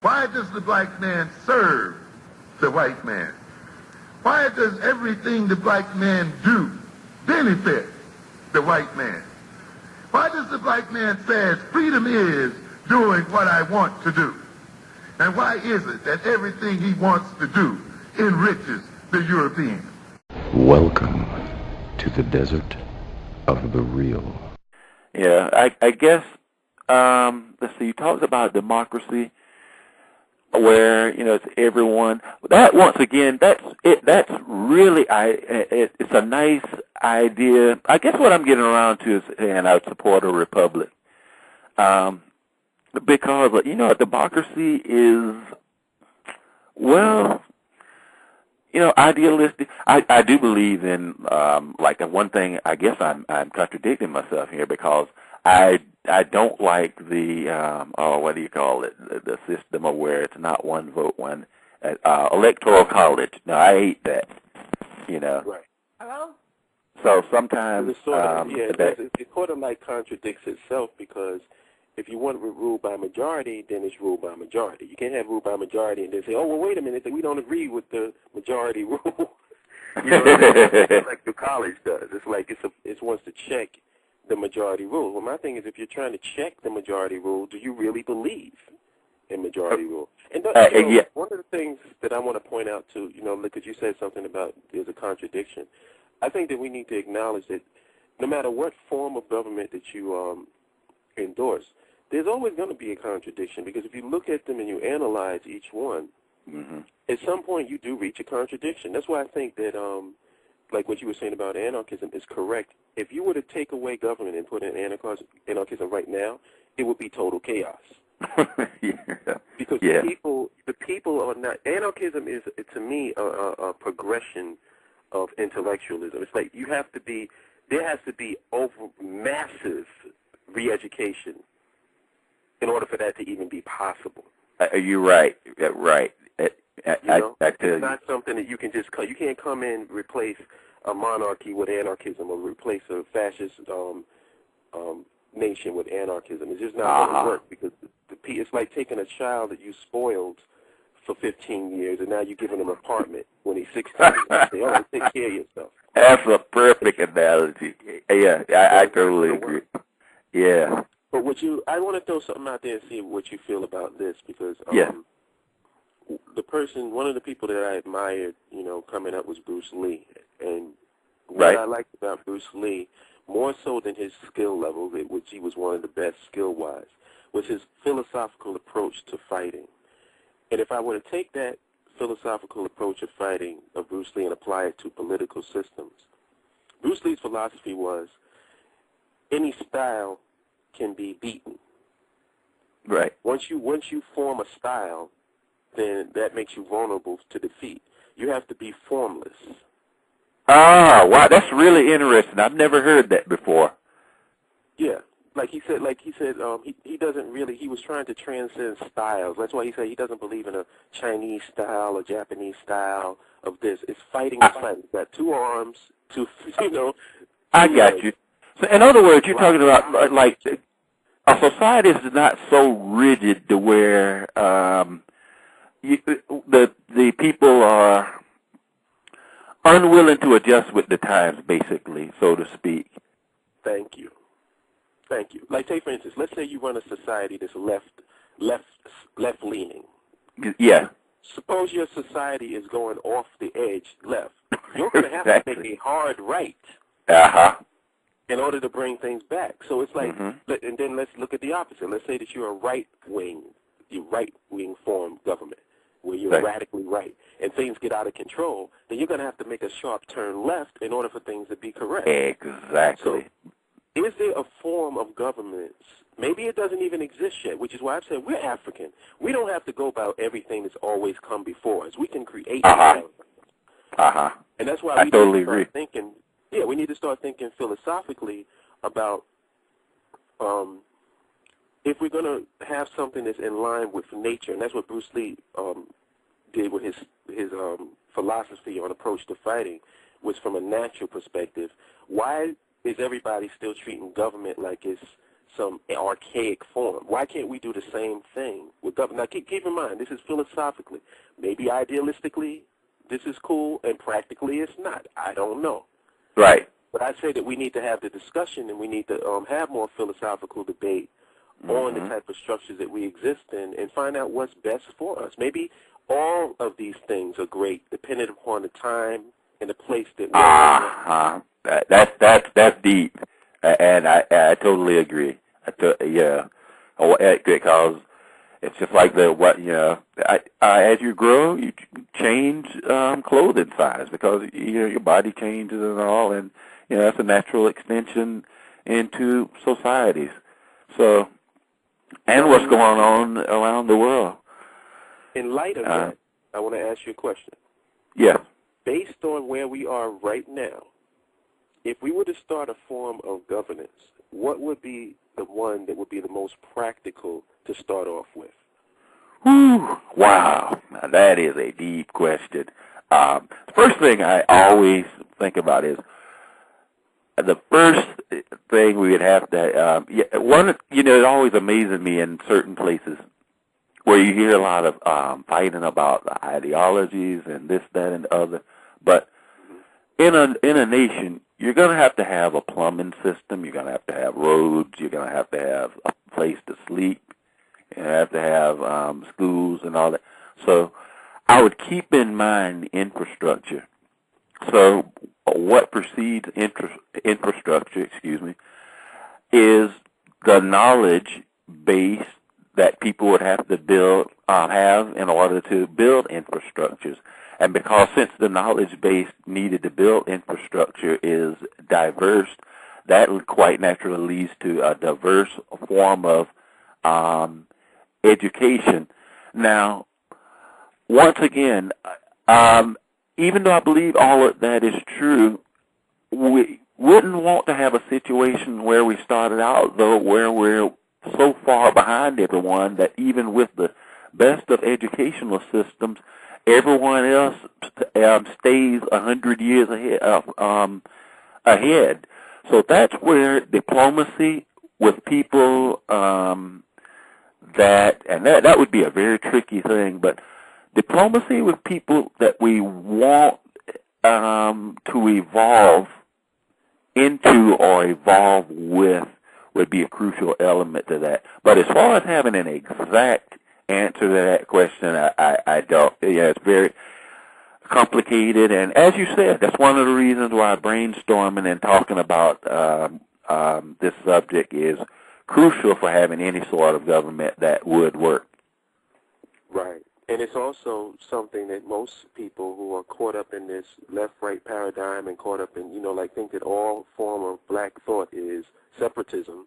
Why does the black man serve the white man? Why does everything the black man do benefit the white man? Why does the black man say freedom is doing what I want to do? And why is it that everything he wants to do enriches the European? Welcome to the desert of the real. Yeah, I guess, let's see, you talked about democracy, where, you know, it's everyone. That, once again, that's really, it's a nice idea. I guess what I'm getting around to is saying I would support a republic. Because, you know, democracy is, well, you know, idealistic. I do believe in, like, one thing, I guess I'm contradicting myself here, because I don't like the, what do you call it, the system of where it's not one vote, one, electoral college. No, I hate that, you know. Right. Hello? So sometimes, it's sort of, it sort of like contradicts itself, because if you want it ruled by majority, then it's ruled by majority. You can't have ruled by majority and then say, oh, well, wait a minute, we don't agree with the majority rule. You know what I mean? It's like the college does. It's like it wants to check the majority rule. Well, my thing is, if you're trying to check the majority rule, do you really believe in majority rule? And yeah. One of the things that I want to point out too, you know, because you said something about there's a contradiction. I think that we need to acknowledge that no matter what form of government that you endorse, there's always going to be a contradiction, because if you look at them and you analyze each one, at some point you do reach a contradiction. That's why I think that, like what you were saying about anarchism is correct. If you were to take away government and put in anarchism right now, it would be total chaos. Yeah. Because the people are not. Anarchism is, to me, a progression of intellectualism. It's like there has to be massive re-education in order for that to even be possible. You're right. Right. It's not something that you can just you can't come in and replace a monarchy with anarchism, or replace a fascist nation with anarchism. It's just not going to work, because it's like taking a child that you spoiled for 15 years, and now you're giving him an apartment when he's 16. You say, all right, take care of yourself. That's a perfect analogy. Yeah, I totally agree. Yeah. But I want to throw something out there and see what you feel about this, because one of the people that I admired, you know, coming up was Bruce Lee. And what I liked about Bruce Lee, more so than his skill level, which he was one of the best skill-wise, was his philosophical approach to fighting. And if I were to take that philosophical approach of fighting of Bruce Lee and apply it to political systems, Bruce Lee's philosophy was any style can be beaten. Right. Once you form a style, then that makes you vulnerable to defeat. You have to be formless. Ah, wow, that's really interesting. I've never heard that before. Yeah. He doesn't really, he was trying to transcend styles. That's why he said he doesn't believe in a Chinese style or Japanese style of this. It's fighting the fight. You've got two arms, I got you. So in other words, you're talking about, like, a society is not so rigid to where the people are unwilling to adjust with the times, basically, so to speak. Thank you. Like, take, for instance, let's say you run a society that's left-leaning. Yeah. Suppose your society is going off the edge left. You're going to have to make a hard right. In order to bring things back. So it's like, and then let's look at the opposite. Let's say that you're a right-wing form government, where you're radically right, and things get out of control, then you're going to have to make a sharp turn left in order for things to be correct. Exactly. So, is there a form of government, maybe it doesn't even exist yet, which is why I've said we're African. We don't have to go about everything that's always come before us. We can create And that's why we totally need to start agree. thinking, we need to start thinking philosophically about if we're going to have something that's in line with nature, and that's what Bruce Lee did with his philosophy on approach to fighting, was from a natural perspective. Why is everybody still treating government like it's some archaic form. Why can't we do the same thing with government? Now, keep in mind, this is philosophically. Maybe idealistically, this is cool, and practically it's not. I don't know. Right. But I say that we need to have the discussion, and we need to have more philosophical debate on the type of structures that we exist in, and find out what's best for us. Maybe all of these things are great, depending upon the time and the place that we're in. That's deep, and I totally agree. Yeah, because it's just like as you grow, you change clothing size because your body changes and all, and that's a natural extension into societies. So, and what's going on around the world. In light of that, I want to ask you a question. Yeah. Based on where we are right now, if we were to start a form of governance, what would be the one that would be the most practical to start off with? Whew, wow. Now that is a deep question. The first thing I always think about is the first thing we would have to, it always amazes me in certain places where you hear a lot of fighting about the ideologies and this, that, and the other. But in a nation, you're going to have a plumbing system. You're going to have roads. You're going to have a place to sleep. You have to have schools and all that. So I would keep in mind infrastructure. So what precedes infrastructure, is the knowledge base that people would have to have in order to build infrastructures. And because since the knowledge base needed to build infrastructure is diverse, that quite naturally leads to a diverse form of education. Now, once again, even though I believe all of that is true, we wouldn't want to have a situation where we started out, though, where we're so far behind everyone that even with the best of educational systems, everyone else stays 100 years ahead. So that's where diplomacy with people that would be a very tricky thing, but diplomacy with people that we want to evolve into or evolve with would be a crucial element to that. But as far as having an exact answer to that question, I don't. Yeah, it's very complicated, and as you said, that's one of the reasons why brainstorming and talking about this subject is crucial for having any sort of government that would work. Right. And it's also something that most people who are caught up in this left-right paradigm and caught up in, think that all form of black thought is separatism,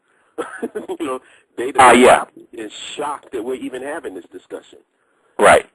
they is shocked that we're even having this discussion. Right.